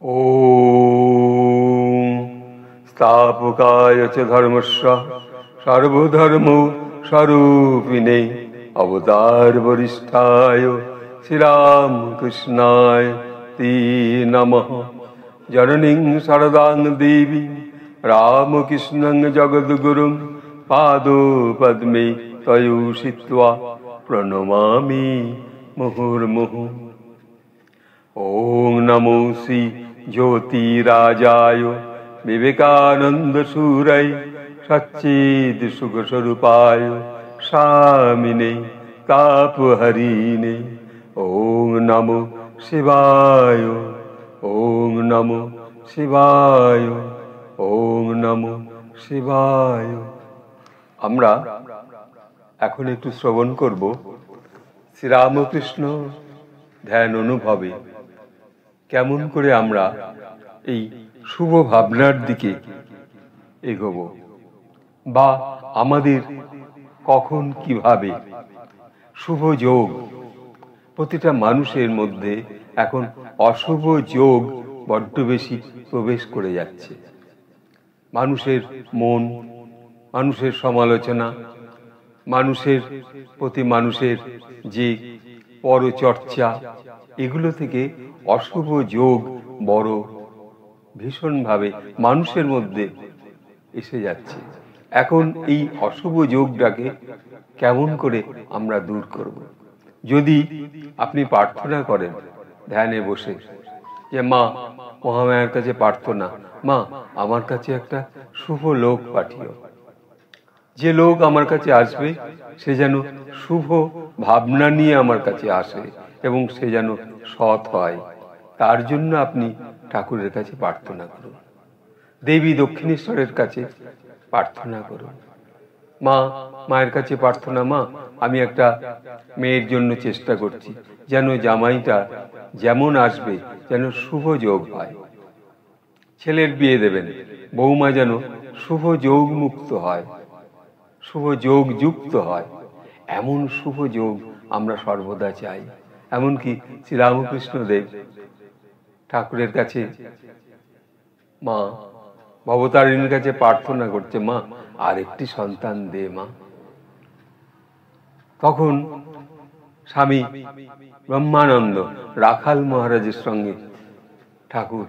ॐ स्थापकाय च धर्मस्य सर्वधर्म स्वरूपिणे अवतार वरिष्ठाय श्रीरामकृष्णाय ते नमः। जननीं शरदां देवी रामकृष्णं जगद्गुरुं पादपद्मे तयोषित्वा प्रणमामि मुहुर्मुहुः। ॐ नमो श्री ज्योतिराजाय विवेकानंद सूरय सच्चिद सुखस्वरूपाय स्वामिने तापहरिणे। ॐ नमो शिवाय, ॐ नमो शिवाय, ॐ नमो शिवाय। আমরা এখন একটু শ্রবণ করব শ্রীরামকৃষ্ণ ধ্যান অনুভবে কেমন করে আমরা এই শুভ ভাবনার দিকে এগোব, বা আমাদের কখন কিভাবে শুভ যোগ। প্রতিটা মানুষের মধ্যে এখন অশুভ যোগ বড্ড বেশি প্রবেশ করে যাচ্ছে। মানুষের মন, মানুষের সমালোচনা, মানুষের প্রতি মানুষের যে পরচর্চা, এগুলো থেকে অশুভ যোগ বড় ভীষণভাবে মানুষের মধ্যে এসে যাচ্ছে। এখন এই অশুভ যোগটাকে কেমন করে আমরা দূর করব? যদি আপনি প্রার্থনা করেন ধ্যানে বসে যে মা, মহামায়ার কাছে প্রার্থনা, মা আমার কাছে একটা শুভ লোক পাঠিও, যে লোক আমার কাছে আসবে সে যেন শুভ ভাবনা নিয়ে আমার কাছে আসে এবং সে যেন সৎ হয়, তার জন্য আপনি ঠাকুরের কাছে প্রার্থনা করুন। দেবী দক্ষিণেশ্বরের কাছে প্রার্থনা করুন। মা, মায়ের কাছে প্রার্থনা, মা আমি একটা মেয়ের জন্য চেষ্টা করছি, যেন জামাইটা যেমন আসবে যেন শুভ যোগ হয়। ছেলের বিয়ে দেবেন, বৌমা যেন শুভ যোগ মুক্ত হয়, শুভ যোগ যুক্ত হয়। এমন শুভ যোগ আমরা সর্বদা চাই। এমনকি শ্রীরামকৃষ্ণ দেব ঠাকুরের কাছে, মা ভবতারিণীর কাছে প্রার্থনা করছে, মা আর একটি সন্তান দে মা। তখন স্বামী ব্রহ্মানন্দ রাখাল মহারাজের সঙ্গে ঠাকুর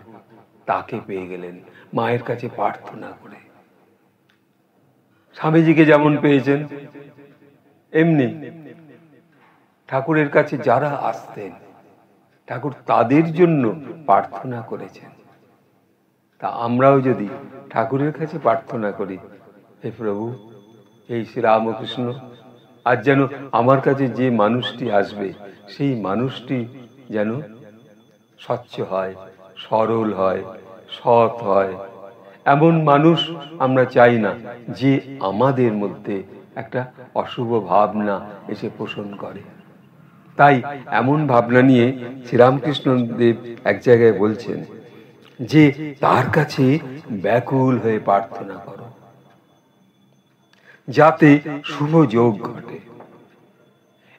তাকে পেয়ে গেলেন মায়ের কাছে প্রার্থনা করে। স্বামীজিকে যেমন পেয়েছেন এমনি ঠাকুরের কাছে যারা আসতেন ঠাকুর তাদের জন্য প্রার্থনা করেছেন। তা আমরাও যদি ঠাকুরের কাছে প্রার্থনা করি, হে প্রভু, এই শ্রীরামকৃষ্ণ আজ যেন আমার কাছে যে মানুষটি আসবে সেই মানুষটি যেন স্বচ্ছ হয়, সরল হয়, সৎ হয়। এমন মানুষ আমরা চাই না যে আমাদের মধ্যে একটা অশুভ ভাবনা এসে পোষণ করে। তাই এমন ভাবনা নিয়ে শ্রীরামকৃষ্ণ দেব এক জায়গায় বলছেন যে তার কাছে ব্যাকুল হয়ে প্রার্থনা করো, যাতে শুভ যোগ ঘটে।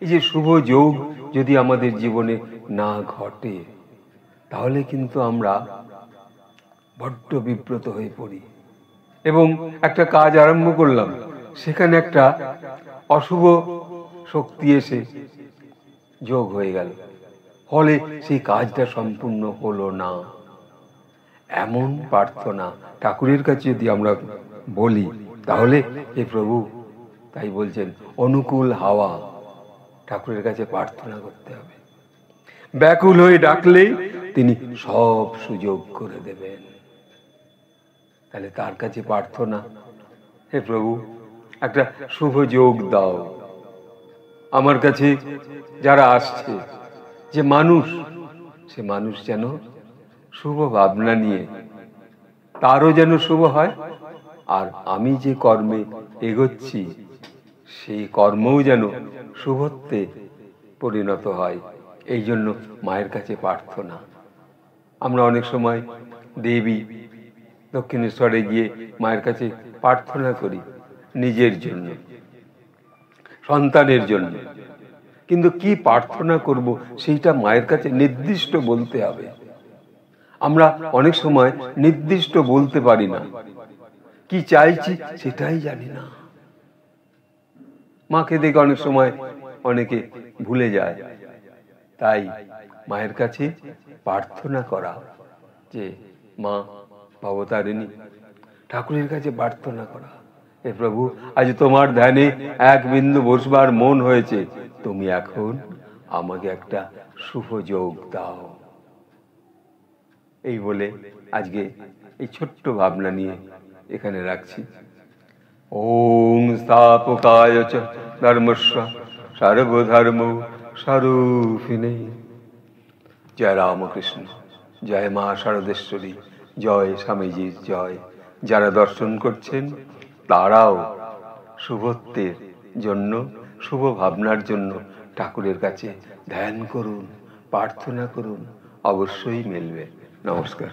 এই যে শুভ যোগ যদি আমাদের জীবনে না ঘটে তাহলে কিন্তু আমরা বড্ড বিব্রত হয়ে পড়ি এবং একটা কাজ আরম্ভ করলাম, সেখানে একটা অশুভ শক্তি এসে যোগ হয়ে গেল, ফলে সেই কাজটা সম্পূর্ণ হলো না। এমন প্রার্থনা ঠাকুরের কাছে যদি আমরা বলি তাহলে হে প্রভু, তাই বলছেন অনুকূল হাওয়া, ঠাকুরের কাছে প্রার্থনা করতে হবে। ব্যাকুল হয়ে ডাকলে তিনি সব সুযোগ করে দেবেন। তাহলে তার কাছে প্রার্থনা, হে প্রভু একটা শুভ যোগ দাও আমার কাছে যারা আসছে, যে মানুষ, সে মানুষ যেন শুভ ভাবনা নিয়ে, তারও যেন শুভ হয়, আর আমি যে কর্মে এগোচ্ছি সেই কর্মও যেন শুভত্বে পরিণত হয়। এই জন্য মায়ের কাছে প্রার্থনা। আমরা অনেক সময় দেবী দক্ষিণেশ্বরে গিয়ে মায়ের কাছে প্রার্থনা করি নিজের জন্য, সন্তানের জন্য, কিন্তু কি প্রার্থনা করব সেইটা মায়ের কাছে নির্দিষ্ট বলতে হবে। আমরা অনেক সময় নির্দিষ্ট বলতে পারি না, কি চাইছি সেটাই জানি না। মাকে দেখে অনেক সময় অনেকে ভুলে যায়। তাই মায়ের কাছে প্রার্থনা করা যে মা ভবতারিণী, ঠাকুরের কাছে প্রার্থনা করা, হে প্রভু, আজ তোমার ধ্যানে এক বিন্দু বসবার মন হয়েছে, তুমি এখন আমাকে একটা শুভ যোগ দাও। এই বলে আজকে এই ছোট্ট ভাবনা নিয়ে এখানে রাখছি। ওম স্থাপকায় চ ধর্মস্ব সর্বধর্ম স্বরূপিণে। জয় রামকৃষ্ণ, জয় মা শারদেশ্বরী, জয় স্বামীজির জয়। যারা দর্শন করছেন তারাও শুভত্বের জন্য, শুভ ভাবনার জন্য ঠাকুরের কাছে ধ্যান করুন, প্রার্থনা করুন, অবশ্যই মিলবে। নমস্কার।